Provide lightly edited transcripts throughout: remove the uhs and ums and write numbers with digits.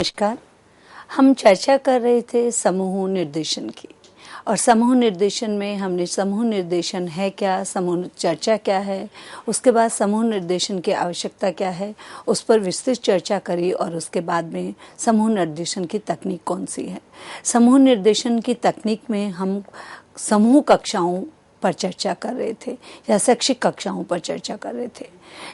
नमस्कार। हम चर्चा कर रहे थे समूह निर्देशन की, और समूह निर्देशन में हमने समूह निर्देशन है क्या, समूह चर्चा क्या है, उसके बाद समूह निर्देशन की आवश्यकता क्या है, उस पर विस्तृत चर्चा करी। और उसके बाद में समूह निर्देशन की तकनीक कौन सी है। समूह निर्देशन की तकनीक में हम समूह कक्षाओं पर चर्चा कर रहे थे या शैक्षिक कक्षाओं पर चर्चा कर रहे थे।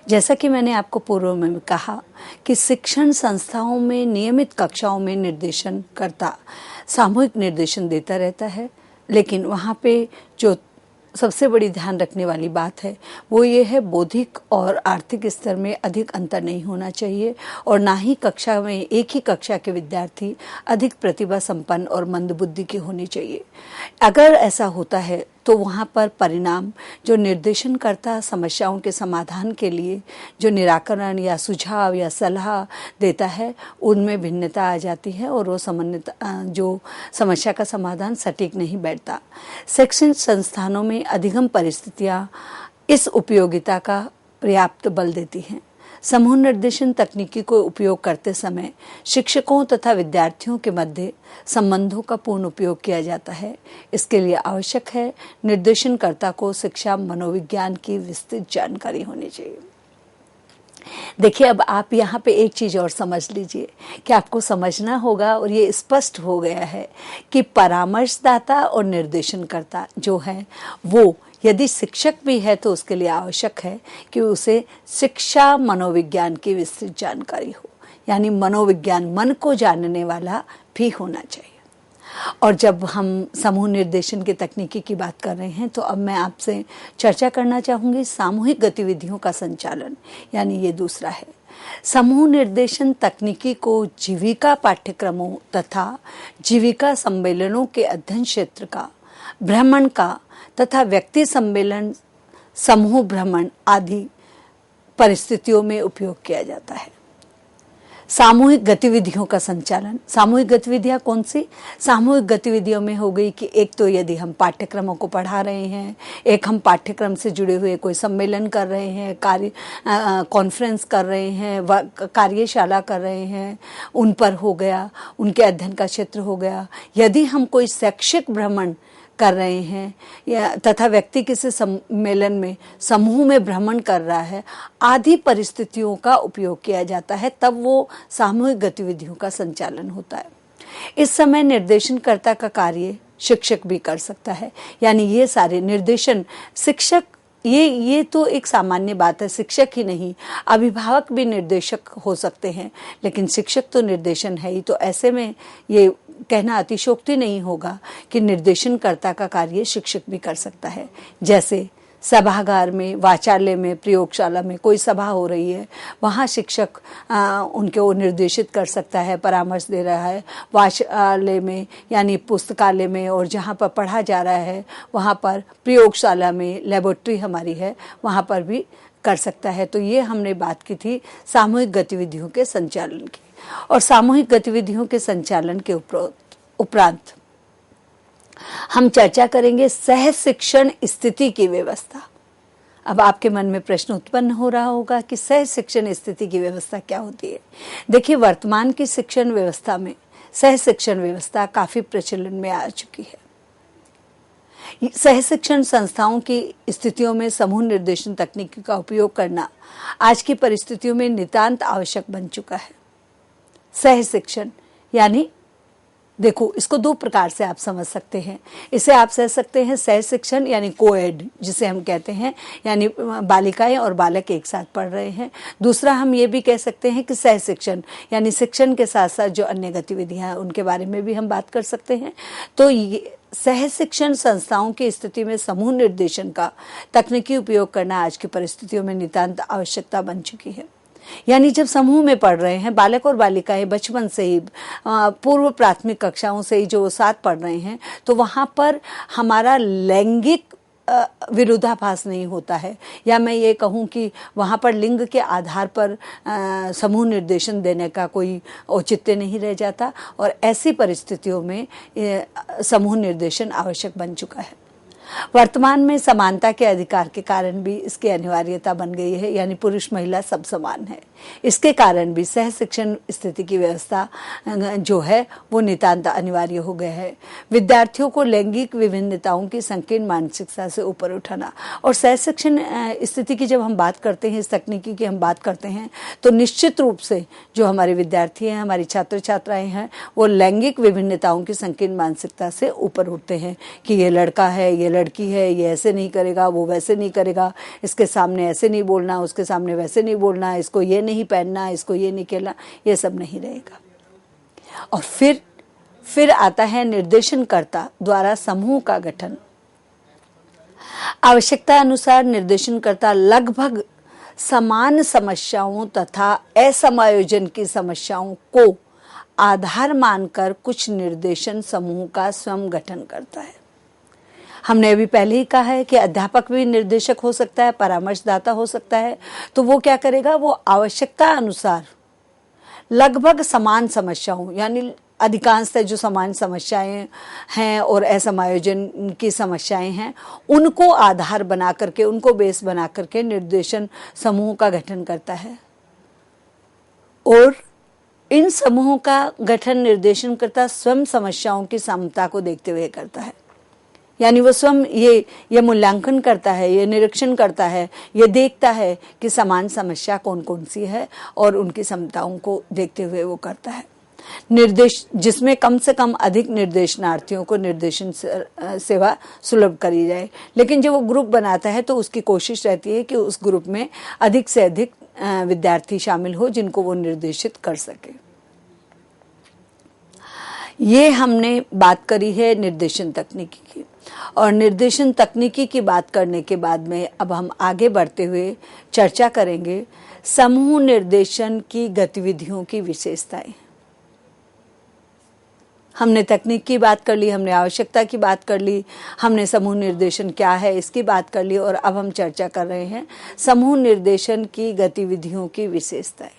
जैसा कि मैंने आपको पूर्व में कहा कि शिक्षण संस्थाओं में नियमित कक्षाओं में निर्देशन करता सामूहिक निर्देशन देता रहता है, लेकिन वहाँ पे जो सबसे बड़ी ध्यान रखने वाली बात है वो ये है, बौद्धिक और आर्थिक स्तर में अधिक अंतर नहीं होना चाहिए, और ना ही कक्षा में एक ही कक्षा के विद्यार्थी अधिक प्रतिभा संपन्न और मंदबुद्धि के होने चाहिए। अगर ऐसा होता है तो वहाँ पर परिणाम जो निर्देशनकर्ता समस्याओं के समाधान के लिए जो निराकरण या सुझाव या सलाह देता है उनमें भिन्नता आ जाती है, और वो जो समस्या का समाधान सटीक नहीं बैठता। शैक्षणिक संस्थानों में अधिगम परिस्थितियाँ इस उपयोगिता का पर्याप्त बल देती हैं। समूह निर्देशन तकनीकी को उपयोग करते समय शिक्षकों तथा विद्यार्थियों के मध्य संबंधों का पूर्ण उपयोग किया जाता है। इसके लिए आवश्यक है निर्देशनकर्ता को शिक्षा मनोविज्ञान की विस्तृत जानकारी होनी चाहिए। देखिए, अब आप यहाँ पे एक चीज़ और समझ लीजिए कि आपको समझना होगा, और ये स्पष्ट हो गया है कि परामर्शदाता और निर्देशनकर्ता जो है वो यदि शिक्षक भी है तो उसके लिए आवश्यक है कि उसे शिक्षा मनोविज्ञान की विस्तृत जानकारी हो, यानी मनोविज्ञान, मन को जानने वाला भी होना चाहिए। और जब हम समूह निर्देशन की तकनीकी की बात कर रहे हैं तो अब मैं आपसे चर्चा करना चाहूँगी सामूहिक गतिविधियों का संचालन, यानी ये दूसरा है। समूह निर्देशन तकनीकी को जीविका पाठ्यक्रमों तथा जीविका सम्मेलनों के अध्ययन क्षेत्र का, भ्रमण का तथा व्यक्ति सम्मेलन, समूह भ्रमण आदि परिस्थितियों में उपयोग किया जाता है। सामूहिक गतिविधियों का संचालन, सामूहिक गतिविधियां कौन सी? सामूहिक गतिविधियों में हो गई कि एक तो यदि हम पाठ्यक्रमों को पढ़ा रहे हैं, एक हम पाठ्यक्रम से जुड़े हुए कोई सम्मेलन कर रहे हैं, कॉन्फ्रेंस कर रहे हैं, कार्यशाला कर रहे हैं, उन पर हो गया, उनके अध्ययन का क्षेत्र हो गया। यदि हम कोई शैक्षिक भ्रमण कर रहे हैं या तथा व्यक्ति किसी सम्मेलन में, समूह में भ्रमण कर रहा है, आदि परिस्थितियों का उपयोग किया जाता है, तब वो सामूहिक गतिविधियों का संचालन होता है। इस समय निर्देशनकर्ता का कार्य शिक्षक भी कर सकता है, यानी ये सारे निर्देशन शिक्षक, ये तो एक सामान्य बात है, शिक्षक ही नहीं अभिभावक भी निर्देशक हो सकते हैं, लेकिन शिक्षक तो निर्देशन है ही। तो ऐसे में ये कहना अतिशयोक्ति नहीं होगा कि निर्देशनकर्ता का कार्य शिक्षक भी कर सकता है। जैसे सभागार में, वाचालय में, प्रयोगशाला में कोई सभा हो रही है, वहाँ शिक्षक उनको निर्देशित कर सकता है, परामर्श दे रहा है। वाचालय में यानी पुस्तकालय में, और जहाँ पर पढ़ा जा रहा है वहाँ पर, प्रयोगशाला में, लेबोरेटरी हमारी है, वहाँ पर भी कर सकता है। तो ये हमने बात की थी सामूहिक गतिविधियों के संचालन की। और सामूहिक गतिविधियों के संचालन के उपरांत हम चर्चा करेंगे सह शिक्षण स्थिति की व्यवस्था। अब आपके मन में प्रश्न उत्पन्न हो रहा होगा कि सह शिक्षण स्थिति की व्यवस्था क्या होती है। देखिए, वर्तमान की शिक्षण व्यवस्था में सह शिक्षण व्यवस्था काफी प्रचलन में आ चुकी है। सह शिक्षण संस्थाओं की स्थितियों में समूह निर्देशन तकनीकी का उपयोग करना आज की परिस्थितियों में नितांत आवश्यक बन चुका है। सह शिक्षण यानी देखो, इसको दो प्रकार से आप समझ सकते हैं। इसे आप कह सकते हैं सह शिक्षण यानी कोएड, जिसे हम कहते हैं, यानी बालिकाएं और बालक एक साथ पढ़ रहे हैं। दूसरा हम ये भी कह सकते हैं कि सह शिक्षण यानी शिक्षण के साथ साथ जो अन्य गतिविधियां हैं उनके बारे में भी हम बात कर सकते हैं। तो ये सह शिक्षण संस्थाओं की स्थिति में समूह निर्देशन का तकनीकी उपयोग करना आज की परिस्थितियों में नितांत आवश्यकता बन चुकी है। यानी जब समूह में पढ़ रहे हैं, बालक और बालिकाएं बचपन से ही, पूर्व प्राथमिक कक्षाओं से ही जो साथ पढ़ रहे हैं, तो वहाँ पर हमारा लैंगिक विरोधाभास नहीं होता है, या मैं ये कहूँ कि वहाँ पर लिंग के आधार पर समूह निर्देशन देने का कोई औचित्य नहीं रह जाता, और ऐसी परिस्थितियों में समूह निर्देशन आवश्यक बन चुका है। वर्तमान में समानता के अधिकार के कारण भी इसकी अनिवार्यता बन गई है, यानी पुरुष महिला सब समान है। इसके कारण भी सह शिक्षण स्थिति की व्यवस्था जो है वो नितांत अनिवार्य हो गया है। विद्यार्थियों को लैंगिक विभिन्नताओं की संकीर्ण मानसिकता से ऊपर उठाना, और सह शिक्षण स्थिति की जब हम बात करते हैं, इस तकनीकी की हम बात करते हैं, तो निश्चित रूप से जो हमारे विद्यार्थी हैं, हमारी छात्र छात्राएं हैं, वो लैंगिक विभिन्नताओं की संकीर्ण मानसिकता से ऊपर उठते हैं कि ये लड़का है, ये लड़की है, ये ऐसे नहीं करेगा, वो वैसे नहीं करेगा, इसके सामने ऐसे नहीं बोलना, उसके सामने वैसे नहीं बोलना, इसको ये नहीं पहनना, इसको ये नहीं खेलना, ये सब नहीं रहेगा। और फिर आता है निर्देशनकर्ता द्वारा समूह का गठन। आवश्यकता अनुसार निर्देशनकर्ता लगभग समान समस्याओं तथा असमायोजन की समस्याओं को आधार मानकर कुछ निर्देशन समूह का स्वयं गठन करता है। हमने अभी पहले ही कहा है कि अध्यापक भी निर्देशक हो सकता है, परामर्शदाता हो सकता है। तो वो क्या करेगा, वो आवश्यकता अनुसार लगभग समान समस्याओं, यानी अधिकांशतः जो समान समस्याएं हैं और असमायोजन की समस्याएं हैं, उनको आधार बना करके, उनको बेस बना करके निर्देशन समूह का गठन करता है। और इन समूहों का गठन निर्देशनकर्ता स्वयं समस्याओं की समता को देखते हुए करता है। यानी वो स्वयं ये मूल्यांकन करता है, ये निरीक्षण करता है, ये देखता है कि समान समस्या कौन कौन सी है और उनकी समताओं को देखते हुए वो करता है। निर्देश जिसमें कम से कम अधिक निर्देशनार्थियों को निर्देशन सेवा सुलभ करी जाए। लेकिन जब वो ग्रुप बनाता है तो उसकी कोशिश रहती है कि उस ग्रुप में अधिक से अधिक विद्यार्थी शामिल हो जिनको वो निर्देशित कर सके। ये हमने बात करी है निर्देशन तकनीकी की, और निर्देशन तकनीकी की बात करने के बाद में अब हम आगे बढ़ते हुए चर्चा करेंगे समूह निर्देशन की गतिविधियों की विशेषताएं। हमने तकनीक की बात कर ली, हमने आवश्यकता की बात कर ली, हमने समूह निर्देशन क्या है इसकी बात कर ली, और अब हम चर्चा कर रहे हैं समूह निर्देशन की गतिविधियों की विशेषताएं।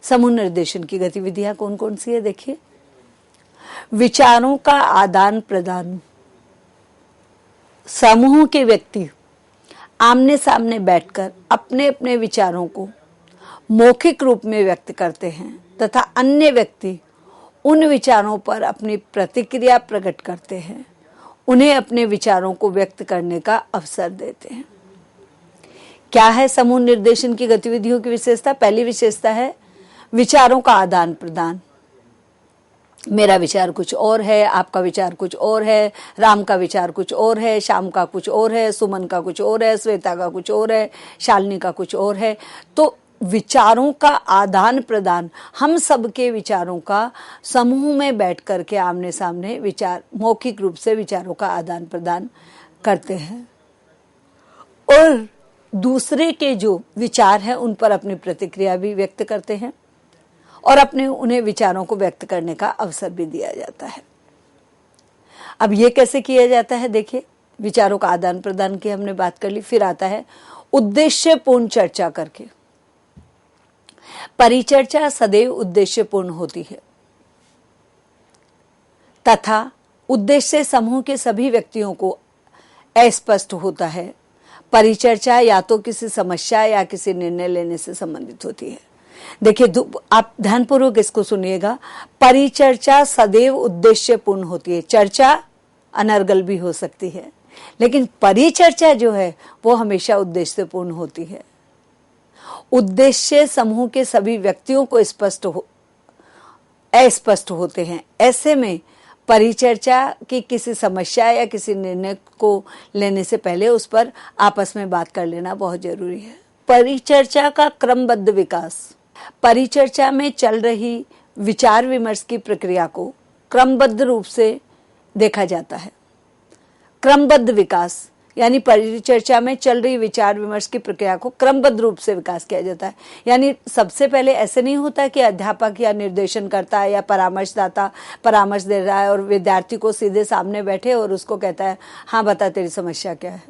समूह निर्देशन की गतिविधियां कौन कौन सी है, देखिए। विचारों का आदान प्रदान। समूह के व्यक्ति आमने सामने बैठकर अपने अपने विचारों को मौखिक रूप में व्यक्त करते हैं तथा अन्य व्यक्ति उन विचारों पर अपनी प्रतिक्रिया प्रकट करते हैं, उन्हें अपने विचारों को व्यक्त करने का अवसर देते हैं। क्या है समूह निर्देशन की गतिविधियों की विशेषता? पहली विशेषता है विचारों का आदान प्रदान। मेरा विचार कुछ और है, आपका विचार कुछ और है, राम का विचार कुछ और है, श्याम का कुछ और है, सुमन का कुछ और है, श्वेता का कुछ और है, शालिनी का कुछ और है। तो विचारों का आदान प्रदान, हम सबके विचारों का समूह में बैठ करके आमने सामने विचार मौखिक रूप से विचारों का आदान प्रदान करते हैं और दूसरे के जो विचार हैं उन पर अपनी प्रतिक्रिया भी व्यक्त करते हैं और अपने उन्हें विचारों को व्यक्त करने का अवसर भी दिया जाता है। अब ये कैसे किया जाता है, देखिए। विचारों का आदान प्रदान की हमने बात कर ली। फिर आता है उद्देश्यपूर्ण चर्चा करके। परिचर्चा सदैव उद्देश्यपूर्ण होती है तथा उद्देश्य समूह के सभी व्यक्तियों को अस्पष्ट होता है। परिचर्चा या तो किसी समस्या या किसी निर्णय लेने से संबंधित होती है। देखिए, आप ध्यानपूर्वक इसको सुनिएगा। परिचर्चा सदैव उद्देश्यपूर्ण होती है। चर्चा अनर्गल भी हो सकती है, लेकिन परिचर्चा जो है वो हमेशा उद्देश्यपूर्ण होती है। उद्देश्य समूह के सभी व्यक्तियों को अस्पष्ट होते हैं। ऐसे में परिचर्चा की किसी समस्या या किसी निर्णय को लेने से पहले उस पर आपस में बात कर लेना बहुत जरूरी है। परिचर्चा का क्रमबद्ध विकास। परिचर्चा में चल रही विचार विमर्श की प्रक्रिया को क्रमबद्ध रूप से देखा जाता है। क्रमबद्ध विकास यानी परिचर्चा में चल रही विचार विमर्श की प्रक्रिया को क्रमबद्ध रूप से विकास किया जाता है। यानी सबसे पहले ऐसे नहीं होता कि अध्यापक या निर्देशन करता है या परामर्शदाता परामर्श दे रहा है और विद्यार्थी को सीधे सामने बैठे और उसको कहता है, हाँ बता तेरी समस्या क्या है।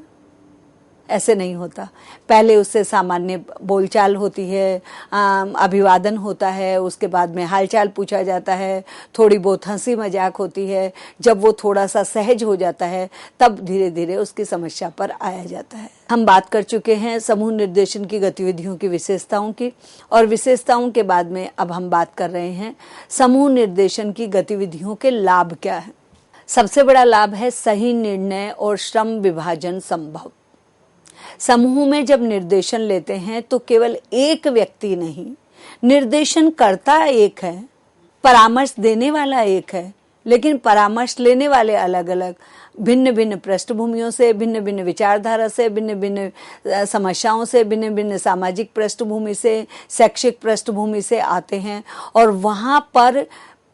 ऐसे नहीं होता। पहले उससे सामान्य बोलचाल होती है, अभिवादन होता है, उसके बाद में हालचाल पूछा जाता है, थोड़ी बहुत हंसी मजाक होती है। जब वो थोड़ा सा सहज हो जाता है तब धीरे धीरे उसकी समस्या पर आया जाता है। हम बात कर चुके हैं समूह निर्देशन की गतिविधियों की विशेषताओं की, और विशेषताओं के बाद में अब हम बात कर रहे हैं समूह निर्देशन की गतिविधियों के लाभ क्या है। सबसे बड़ा लाभ है सही निर्णय और श्रम विभाजन संभव। समूह में जब निर्देशन लेते हैं तो केवल एक व्यक्ति नहीं, निर्देशन करता एक है, परामर्श देने वाला एक है, लेकिन परामर्श लेने वाले अलग अलग, भिन्न भिन्न पृष्ठभूमियों से, भिन्न भिन्न विचारधारा से, भिन्न भिन्न समस्याओं से, भिन्न भिन्न सामाजिक पृष्ठभूमि से, शैक्षिक पृष्ठभूमि से आते हैं, और वहाँ पर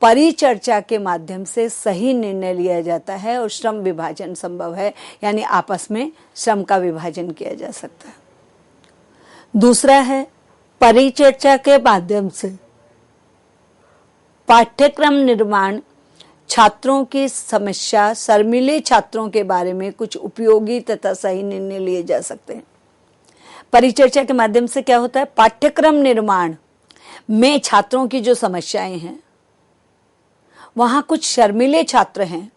परिचर्चा के माध्यम से सही निर्णय लिया जाता है और श्रम विभाजन संभव है, यानी आपस में श्रम का विभाजन किया जा सकता है। दूसरा है परिचर्चा के माध्यम से पाठ्यक्रम निर्माण, छात्रों की समस्या, शर्मीले छात्रों के बारे में कुछ उपयोगी तथा सही निर्णय लिए जा सकते हैं। परिचर्चा के माध्यम से क्या होता है, पाठ्यक्रम निर्माण में छात्रों की जो समस्याएं हैं, वहां कुछ शर्मीले छात्र हैं,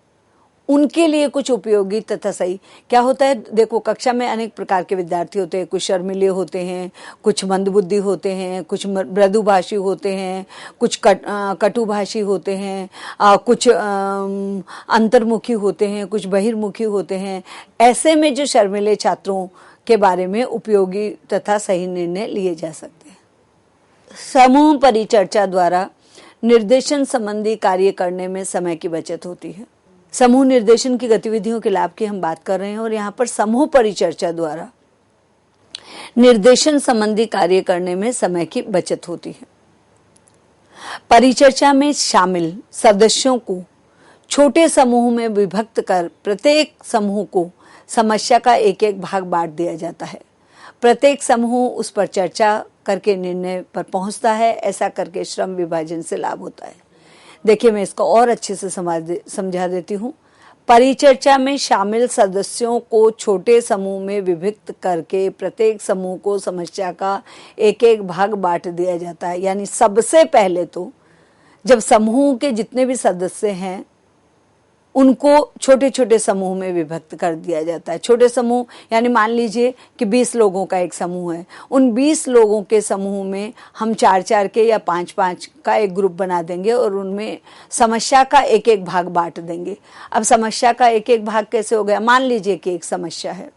उनके लिए कुछ उपयोगी तथा सही क्या होता है। देखो, कक्षा में अनेक प्रकार के विद्यार्थी होते हैं, कुछ शर्मीले होते हैं, कुछ मंदबुद्धि होते हैं, कुछ मृदुभाषी होते हैं, कुछ कटुभाषी होते हैं, कुछ अंतर्मुखी होते हैं, कुछ बहिर्मुखी होते हैं। ऐसे में जो शर्मीले छात्रों के बारे में उपयोगी तथा सही निर्णय लिए जा सकते हैं। समूह परिचर्चा द्वारा निर्देशन संबंधी कार्य करने में समय की बचत होती है। समूह निर्देशन की गतिविधियों के लाभ की हम बात कर रहे हैं, और यहाँ पर समूह परिचर्चा द्वारा निर्देशन संबंधी कार्य करने में समय की बचत होती है। परिचर्चा में शामिल सदस्यों को छोटे समूह में विभक्त कर प्रत्येक समूह को समस्या का एक एक भाग बांट दिया जाता है। प्रत्येक समूह उस पर चर्चा करके निर्णय पर पहुंचता है। ऐसा करके श्रम विभाजन से लाभ होता है। देखिए, मैं इसको और अच्छे से समझा देती हूँ। परिचर्चा में शामिल सदस्यों को छोटे समूह में विभक्त करके प्रत्येक समूह को समस्या का एक एक भाग बांट दिया जाता है। यानी सबसे पहले तो जब समूह के जितने भी सदस्य हैं उनको छोटे छोटे समूह में विभक्त कर दिया जाता है। छोटे समूह यानी मान लीजिए कि 20 लोगों का एक समूह है, उन 20 लोगों के समूह में हम 4-4 के या 5-5 का एक ग्रुप बना देंगे और उनमें समस्या का एक एक भाग बांट देंगे। अब समस्या का एक एक भाग कैसे हो गया, मान लीजिए कि एक समस्या है।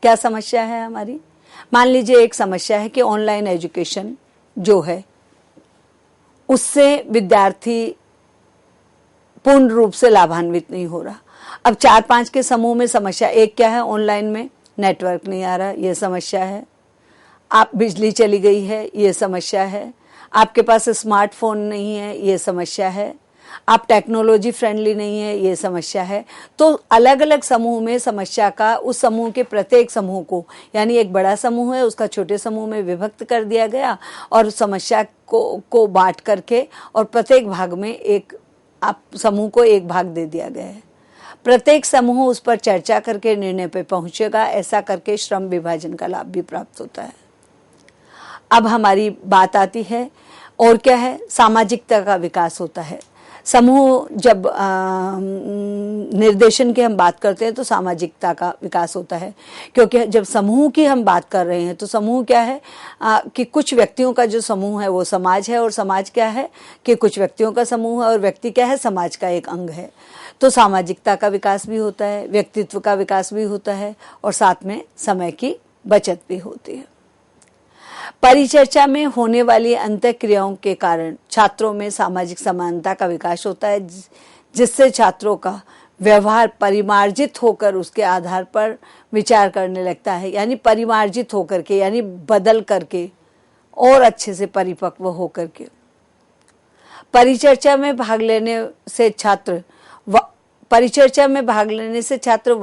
क्या समस्या है हमारी? मान लीजिए एक समस्या है कि ऑनलाइन एजुकेशन जो है उससे विद्यार्थी पूर्ण रूप से लाभान्वित नहीं हो रहा। अब 4-5 के समूह में समस्या एक क्या है, ऑनलाइन में नेटवर्क नहीं आ रहा, ये समस्या है। आप बिजली चली गई है, ये समस्या है। आपके पास स्मार्टफोन नहीं है, ये समस्या है। आप टेक्नोलॉजी फ्रेंडली नहीं है, ये समस्या है। तो अलग अलग समूह में समस्या का उस समूह के प्रत्येक समूह को, यानी एक बड़ा समूह है उसका छोटे समूह में विभक्त कर दिया गया और समस्या को बांट करके और प्रत्येक भाग में एक आप समूह को एक भाग दे दिया गया है। प्रत्येक समूह उस पर चर्चा करके निर्णय पे पहुंचेगा। ऐसा करके श्रम विभाजन का लाभ भी प्राप्त होता है। अब हमारी बात आती है और क्या है, सामाजिकता का विकास होता है। समूह जब निर्देशन की हम बात करते हैं तो सामाजिकता का विकास होता है, क्योंकि जब समूह की हम बात कर रहे हैं तो समूह क्या है कि कुछ व्यक्तियों का जो समूह है वो समाज है, और समाज क्या है कि कुछ व्यक्तियों का समूह है, और व्यक्ति क्या है, समाज का एक अंग है। तो सामाजिकता का विकास भी होता है, व्यक्तित्व का विकास भी होता है, और साथ में समय की बचत भी होती है। परिचर्चा में होने वाली अंतःक्रियाओं के कारण छात्रों में सामाजिक समानता का विकास होता है, जिससे छात्रों का व्यवहार परिमार्जित होकर उसके आधार पर विचार करने लगता है। यानी परिमार्जित होकर के, यानी बदल करके और अच्छे से परिपक्व होकर के। परिचर्चा में भाग लेने से छात्र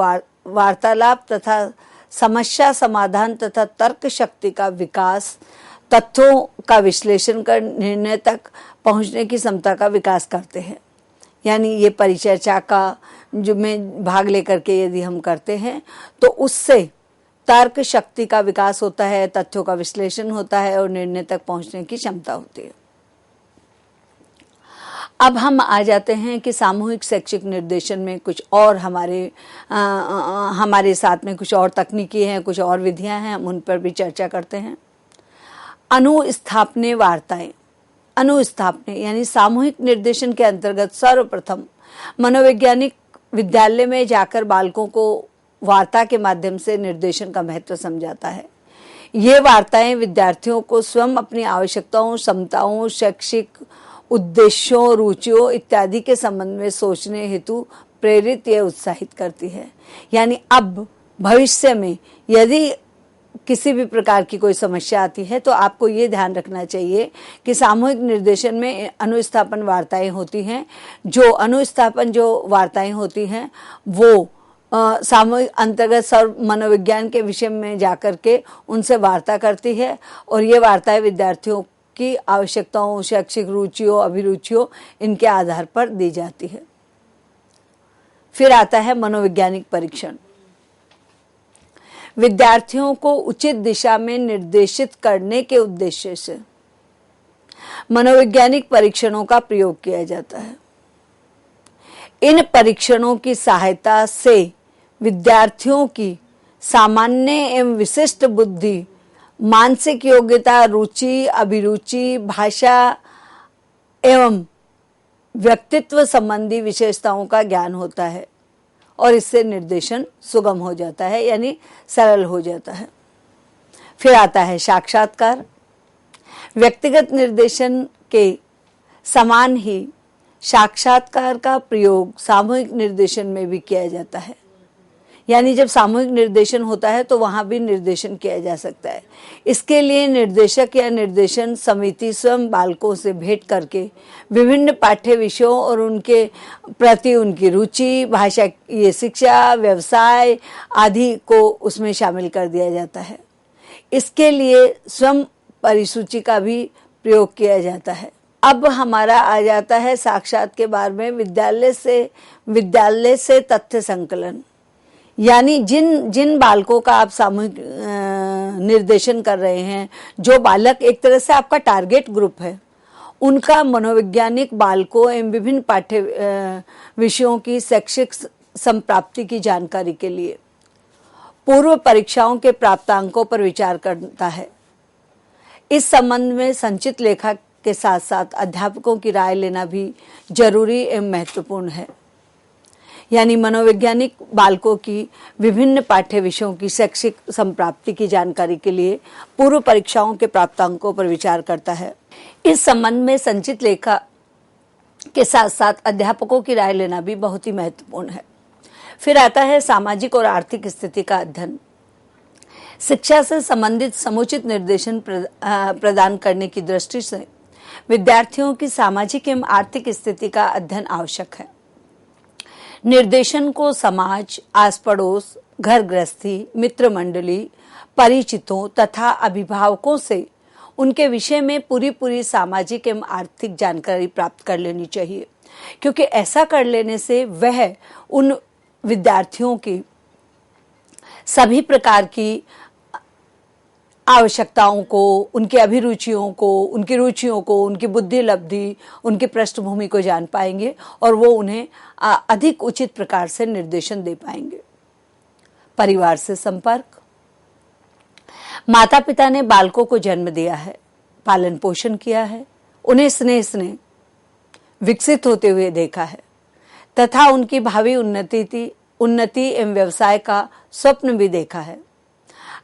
वार्तालाप तथा समस्या समाधान तथा तर्क शक्ति का विकास, तथ्यों का विश्लेषण कर निर्णय तक पहुंचने की क्षमता का विकास करते हैं। यानी ये परिचर्चा का जो में भाग लेकर के यदि हम करते हैं तो उससे तर्क शक्ति का विकास होता है, तथ्यों का विश्लेषण होता है और निर्णय तक पहुंचने की क्षमता होती है। अब हम आ जाते हैं कि सामूहिक शैक्षिक निर्देशन में कुछ और हमारे साथ में कुछ और तकनीकी हैं, कुछ और विधियां हैं, हम उन पर भी चर्चा करते हैं। अनुस्थापने वार्ताएं, अनुस्थापने यानी सामूहिक निर्देशन के अंतर्गत सर्वप्रथम मनोवैज्ञानिक विद्यालय में जाकर बालकों को वार्ता के माध्यम से निर्देशन का महत्व समझाता है। ये वार्ताएं विद्यार्थियों को स्वयं अपनी आवश्यकताओं, क्षमताओं, शैक्षिक उद्देश्यों, रुचियों इत्यादि के संबंध में सोचने हेतु प्रेरित या उत्साहित करती है। यानी अब भविष्य में यदि किसी भी प्रकार की कोई समस्या आती है तो आपको ये ध्यान रखना चाहिए कि सामूहिक निर्देशन में अनुस्थापन वार्ताएं होती हैं। जो अनुस्थापन जो वार्ताएं होती हैं वो सामूहिक अंतर्गत सर्व मनोविज्ञान के विषय में जाकर के उनसे वार्ता करती है और ये वार्ताएं विद्यार्थियों की आवश्यकताओं, शैक्षिक रुचियों, अभिरुचियों इनके आधार पर दी जाती है। फिर आता है मनोवैज्ञानिक परीक्षण। विद्यार्थियों को उचित दिशा में निर्देशित करने के उद्देश्य से मनोवैज्ञानिक परीक्षणों का प्रयोग किया जाता है। इन परीक्षणों की सहायता से विद्यार्थियों की सामान्य एवं विशिष्ट बुद्धि, मानसिक योग्यता, रुचि, अभिरुचि, भाषा एवं व्यक्तित्व संबंधी विशेषताओं का ज्ञान होता है और इससे निर्देशन सुगम हो जाता है, यानी सरल हो जाता है। फिर आता है साक्षात्कार। व्यक्तिगत निर्देशन के समान ही साक्षात्कार का प्रयोग सामूहिक निर्देशन में भी किया जाता है। यानी जब सामूहिक निर्देशन होता है तो वहां भी निर्देशन किया जा सकता है। इसके लिए निर्देशक या निर्देशन समिति स्वयं बालकों से भेंट करके विभिन्न पाठ्य विषयों और उनके प्रति उनकी रुचि, भाषा, ये शिक्षा, व्यवसाय आदि को उसमें शामिल कर दिया जाता है। इसके लिए स्वयं परिसूची का भी प्रयोग किया जाता है। अब हमारा आ जाता है साक्षात के बारे में विद्यालय से तथ्य संकलन। यानी जिन बालकों का आप सामूहिक निर्देशन कर रहे हैं, जो बालक एक तरह से आपका टारगेट ग्रुप है, उनका मनोवैज्ञानिक बालकों एवं विभिन्न पाठ्य विषयों की शैक्षिक संप्राप्ति की जानकारी के लिए पूर्व परीक्षाओं के प्राप्तांकों पर विचार करता है। इस संबंध में संचित लेखा के साथ साथ अध्यापकों की राय लेना भी जरूरी एवं महत्वपूर्ण है। यानी मनोवैज्ञानिक बालकों की विभिन्न पाठ्य विषयों की शैक्षिक संप्राप्ति की जानकारी के लिए पूर्व परीक्षाओं के प्राप्तांकों पर विचार करता है। इस संबंध में संचित लेखा के साथ साथ अध्यापकों की राय लेना भी बहुत ही महत्वपूर्ण है। फिर आता है सामाजिक और आर्थिक स्थिति का अध्ययन। शिक्षा से संबंधित समुचित निर्देशन प्रदान करने की दृष्टि से विद्यार्थियों की सामाजिक एवं आर्थिक स्थिति का अध्ययन आवश्यक है। निर्देशन को समाज, आस पड़ोस, घर गृहस्थी, मित्र मंडली, परिचितों तथा अभिभावकों से उनके विषय में पूरी सामाजिक एवं आर्थिक जानकारी प्राप्त कर लेनी चाहिए, क्योंकि ऐसा कर लेने से वह उन विद्यार्थियों की सभी प्रकार की आवश्यकताओं को, उनकी अभिरुचियों को, उनकी रुचियों को, उनकी बुद्धि लब्धि, उनकी पृष्ठभूमि को जान पाएंगे और वो उन्हें अधिक उचित प्रकार से निर्देशन दे पाएंगे। परिवार से संपर्क। माता पिता ने बालकों को जन्म दिया है, पालन पोषण किया है, उन्हें स्नेह विकसित होते हुए देखा है तथा उनकी भावी उन्नति एवं व्यवसाय का स्वप्न भी देखा है।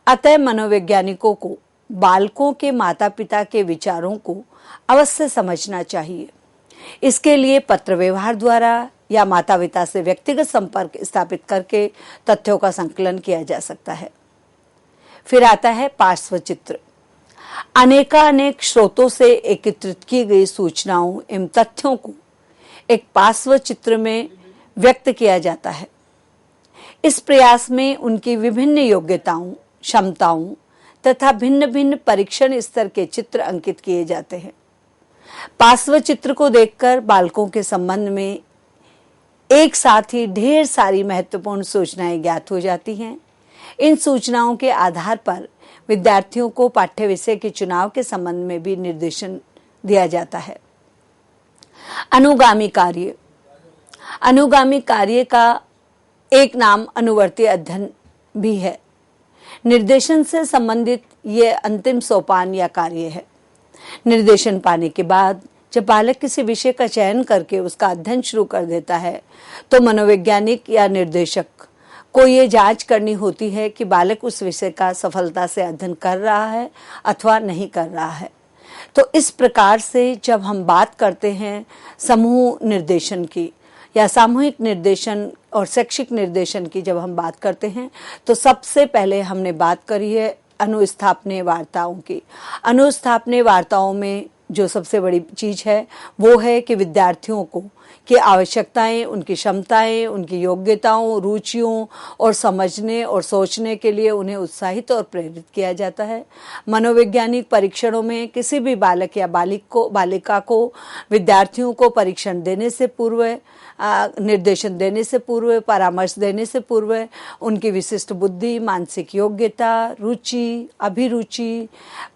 अतः मनोवैज्ञानिकों को बालकों के माता पिता के विचारों को अवश्य समझना चाहिए। इसके लिए पत्र व्यवहार द्वारा या माता पिता से व्यक्तिगत संपर्क स्थापित करके तथ्यों का संकलन किया जा सकता है। फिर आता है पार्श्व चित्र। अनेक स्रोतों से एकत्रित की गई सूचनाओं एवं तथ्यों को एक पार्श्व चित्र में व्यक्त किया जाता है। इस प्रयास में उनकी विभिन्न योग्यताओं, क्षमताओं तथा भिन्न परीक्षण स्तर के चित्र अंकित किए जाते हैं। पार्श्व चित्र को देखकर बालकों के संबंध में एक साथ ही ढेर सारी महत्वपूर्ण सूचनाएं ज्ञात हो जाती हैं। इन सूचनाओं के आधार पर विद्यार्थियों को पाठ्य विषय के चुनाव के संबंध में भी निर्देशन दिया जाता है। अनुगामी कार्य। अनुगामी कार्य का एक नाम अनुवर्ती अध्ययन भी है। निर्देशन से संबंधित ये अंतिम सोपान या कार्य है। निर्देशन पाने के बाद जब बालक किसी विषय का चयन करके उसका अध्ययन शुरू कर देता है तो मनोवैज्ञानिक या निर्देशक को ये जांच करनी होती है कि बालक उस विषय का सफलता से अध्ययन कर रहा है अथवा नहीं कर रहा है। तो इस प्रकार से जब हम बात करते हैं समूह निर्देशन की या सामूहिक निर्देशन और शैक्षिक निर्देशन की, जब हम बात करते हैं तो सबसे पहले हमने बात करी है अनुस्थापनीय वार्ताओं की। अनुस्थापनीय वार्ताओं में जो सबसे बड़ी चीज है वो है कि विद्यार्थियों को की आवश्यकताएं, उनकी क्षमताएं, उनकी योग्यताओं, रुचियों और समझने और सोचने के लिए उन्हें उत्साहित और प्रेरित किया जाता है। मनोवैज्ञानिक परीक्षणों में किसी भी बालक या बालिका को विद्यार्थियों को परीक्षण देने से पूर्व, निर्देशन देने से पूर्व, परामर्श देने से पूर्व उनकी विशिष्ट बुद्धि, मानसिक योग्यता, रुचि, अभिरुचि,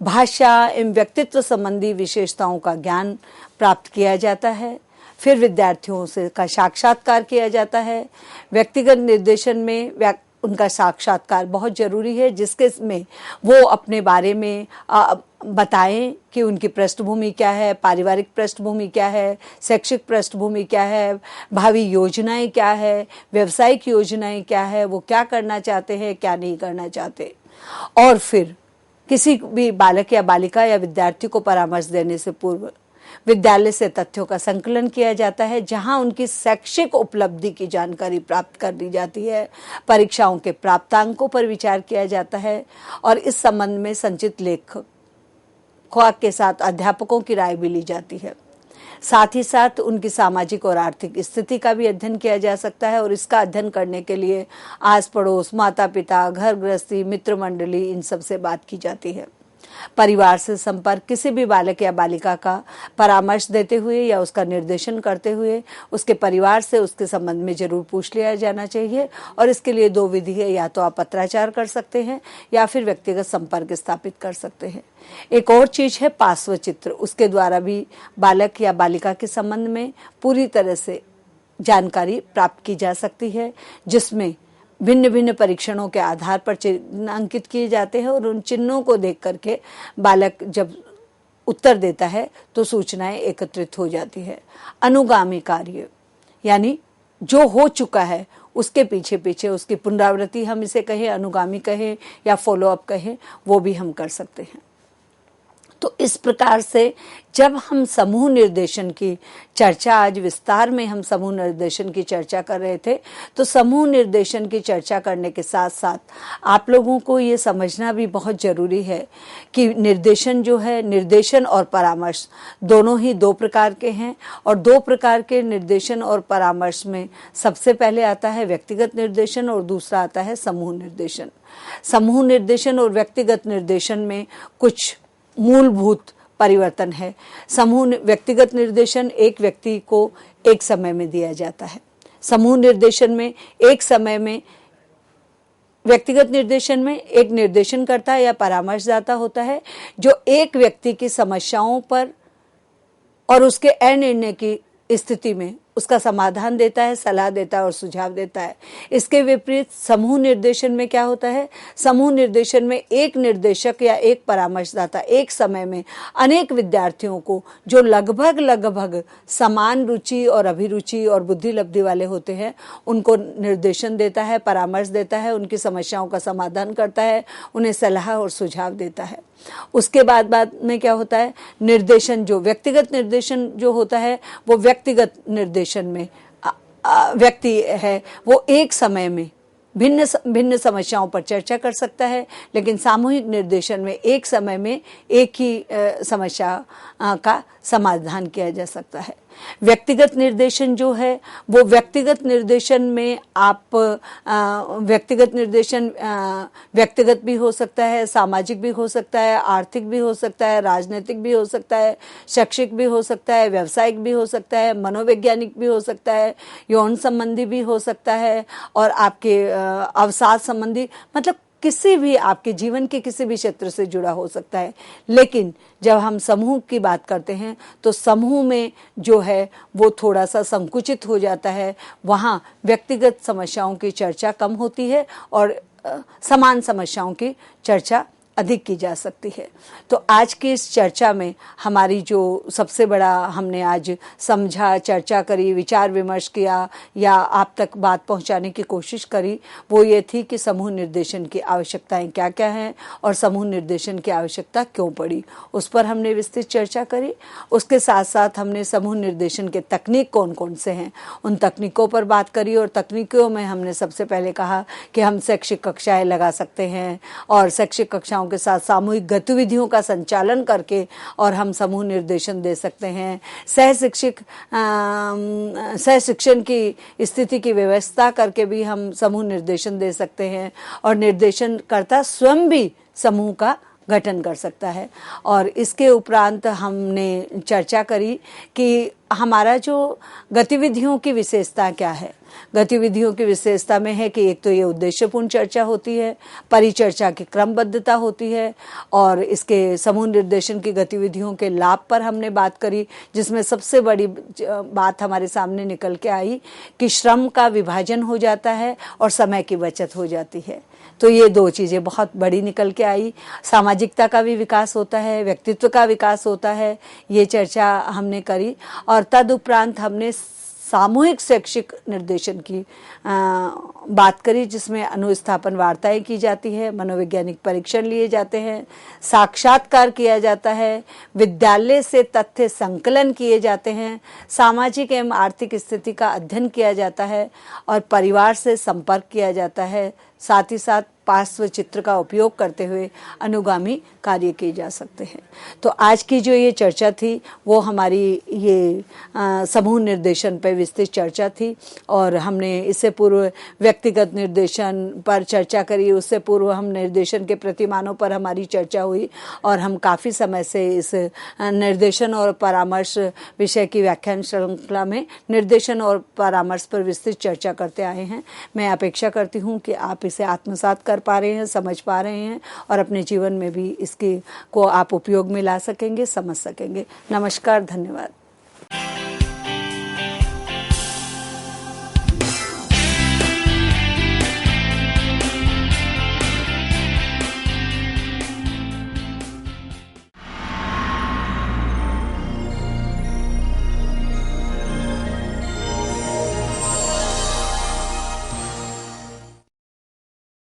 भाषा एवं व्यक्तित्व संबंधी विशेषताओं का ज्ञान प्राप्त किया जाता है। फिर विद्यार्थियों से का साक्षात्कार किया जाता है। व्यक्तिगत निर्देशन में उनका साक्षात्कार बहुत जरूरी है, जिसके में वो अपने बारे में बताएं कि उनकी पृष्ठभूमि क्या है, पारिवारिक पृष्ठभूमि क्या है, शैक्षिक पृष्ठभूमि क्या है, भावी योजनाएं क्या है, व्यावसायिक योजनाएं क्या है, वो क्या करना चाहते हैं, क्या नहीं करना चाहते। और फिर किसी भी बालक या बालिका या विद्यार्थी को परामर्श देने से पूर्व विद्यालय से तथ्यों का संकलन किया जाता है, जहां उनकी शैक्षिक उपलब्धि की जानकारी प्राप्त कर ली जाती है। परीक्षाओं के प्राप्तांकों पर विचार किया जाता है और इस संबंध में संचित लेखक के साथ अध्यापकों की राय भी ली जाती है। साथ ही साथ उनकी सामाजिक और आर्थिक स्थिति का भी अध्ययन किया जा सकता है और इसका अध्ययन करने के लिए आस पड़ोस, माता पिता, घर गृहस्थी, मित्र मंडली, इन सब से बात की जाती है। परिवार से संपर्क किसी भी बालक या बालिका का परामर्श देते हुए या उसका निर्देशन करते हुए उसके परिवार से उसके संबंध में जरूर पूछ लिया जाना चाहिए और इसके लिए दो विधि है, या तो आप पत्राचार कर सकते हैं या फिर व्यक्तिगत संपर्क स्थापित कर सकते हैं। एक और चीज है पार्श्व चित्र, उसके द्वारा भी बालक या बालिका के संबंध में पूरी तरह से जानकारी प्राप्त की जा सकती है, जिसमें भिन्न भिन्न परीक्षणों के आधार पर चिन्ह अंकित किए जाते हैं और उन चिन्हों को देख करके बालक जब उत्तर देता है तो सूचनाएं एकत्रित हो जाती है। अनुगामी कार्य यानी जो हो चुका है उसके पीछे पीछे उसकी पुनरावृत्ति, हम इसे कहें, अनुगामी कहें या फॉलोअप कहें, वो भी हम कर सकते हैं। तो इस प्रकार से जब हम समूह निर्देशन की चर्चा, आज विस्तार में हम समूह निर्देशन की चर्चा कर रहे थे, तो समूह निर्देशन की चर्चा करने के साथ साथ आप लोगों को ये समझना भी बहुत जरूरी है कि निर्देशन जो है, निर्देशन और परामर्श दोनों ही दो प्रकार के हैं और दो प्रकार के निर्देशन और परामर्श में सबसे पहले आता है व्यक्तिगत निर्देशन और दूसरा आता है समूह निर्देशन। समूह निर्देशन और व्यक्तिगत निर्देशन में कुछ मूलभूत परिवर्तन है। समूह व्यक्तिगत निर्देशन एक व्यक्ति को एक समय में दिया जाता है। समूह निर्देशन में एक समय में, व्यक्तिगत निर्देशन में एक निर्देशनकर्ता या परामर्शदाता होता है जो एक व्यक्ति की समस्याओं पर और उसके अनिर्णय की स्थिति में उसका समाधान देता है, सलाह देता है और सुझाव देता है। इसके विपरीत समूह निर्देशन में क्या होता है? समूह निर्देशन में एक निर्देशक या एक परामर्शदाता एक समय में अनेक विद्यार्थियों को जो लगभग समान रुचि और अभिरुचि और बुद्धि लब्धि वाले होते हैं उनको निर्देशन देता है, परामर्श देता है, उनकी समस्याओं का समाधान करता है, उन्हें सलाह और सुझाव देता है। उसके बाद में क्या होता है? निर्देशन, जो व्यक्तिगत निर्देशन जो होता है वो व्यक्तिगत निर्देशन में व्यक्ति है वो एक समय में भिन्न समस्याओं पर चर्चा कर सकता है, लेकिन सामूहिक निर्देशन में एक समय में एक ही समस्या का समाधान किया जा सकता है। व्यक्तिगत निर्देशन जो है वो व्यक्तिगत निर्देशन में आप व्यक्तिगत निर्देशन व्यक्तिगत भी हो सकता है, सामाजिक भी हो सकता है, आर्थिक भी हो सकता है, राजनीतिक भी हो सकता है, शैक्षिक भी हो सकता है, व्यावसायिक भी हो सकता है, मनोवैज्ञानिक भी हो सकता है, यौन संबंधी भी हो सकता है और आपके अवसाद संबंधी, मतलब किसी भी आपके जीवन के किसी भी क्षेत्र से जुड़ा हो सकता है। लेकिन जब हम समूह की बात करते हैं तो समूह में जो है वो थोड़ा सा संकुचित हो जाता है, वहाँ व्यक्तिगत समस्याओं की चर्चा कम होती है और समान समस्याओं की चर्चा अधिक की जा सकती है। तो आज की इस चर्चा में हमारी जो सबसे बड़ा हमने आज समझा, चर्चा करी, विचार विमर्श किया या आप तक बात पहुंचाने की कोशिश करी, वो ये थी कि समूह निर्देशन की आवश्यकताएं क्या क्या हैं और समूह निर्देशन की आवश्यकता क्यों पड़ी, उस पर हमने विस्तृत चर्चा करी। उसके साथ साथ हमने समूह निर्देशन के तकनीक कौन कौन से हैं उन तकनीकों पर बात करी और तकनीकों में हमने सबसे पहले कहा कि हम शैक्षिक कक्षाएं लगा सकते हैं और शैक्षिक कक्षाओं के साथ सामूहिक गतिविधियों का संचालन करके और हम समूह निर्देशन दे सकते हैं। सह शिक्षण की स्थिति की व्यवस्था करके भी हम समूह निर्देशन दे सकते हैं और निर्देशनकर्ता स्वयं भी समूह का गठन कर सकता है। और इसके उपरांत हमने चर्चा करी कि हमारा जो गतिविधियों की विशेषता क्या है। गतिविधियों की विशेषता में है कि एक तो ये उद्देश्यपूर्ण चर्चा होती है, परिचर्चा की क्रमबद्धता होती है और इसके समूह निर्देशन की गतिविधियों के लाभ पर हमने बात करी, जिसमें सबसे बड़ी बात हमारे सामने निकल के आई कि श्रम का विभाजन हो जाता है और समय की बचत हो जाती है। तो ये दो चीज़ें बहुत बड़ी निकल के आई। सामाजिकता का भी विकास होता है, व्यक्तित्व का विकास होता है, ये चर्चा हमने करी। और तदुपरांत हमने सामूहिक शैक्षिक निर्देशन की बात करी, जिसमें अनुस्थापन वार्ताएं की जाती है, मनोवैज्ञानिक परीक्षण लिए जाते हैं, साक्षात्कार किया जाता है, विद्यालय से तथ्य संकलन किए जाते हैं, सामाजिक एवं आर्थिक स्थिति का अध्ययन किया जाता है और परिवार से संपर्क किया जाता है। साथ ही साथ पार्श्व चित्र का उपयोग करते हुए अनुगामी कार्य किए जा सकते हैं। तो आज की जो ये चर्चा थी वो हमारी ये समूह निर्देशन पर विस्तृत चर्चा थी और हमने इससे पूर्व व्यक्तिगत निर्देशन पर चर्चा करी, उससे पूर्व हम निर्देशन के प्रतिमानों पर हमारी चर्चा हुई और हम काफ़ी समय से इस निर्देशन और परामर्श विषय की व्याख्यान श्रृंखला में निर्देशन और परामर्श पर विस्तृत चर्चा करते आए हैं। मैं अपेक्षा करती हूँ कि आप इसे आत्मसात कर पा रहे हैं, समझ पा रहे हैं और अपने जीवन में भी इसके को आप उपयोग में ला सकेंगे, समझ सकेंगे। नमस्कार, धन्यवाद।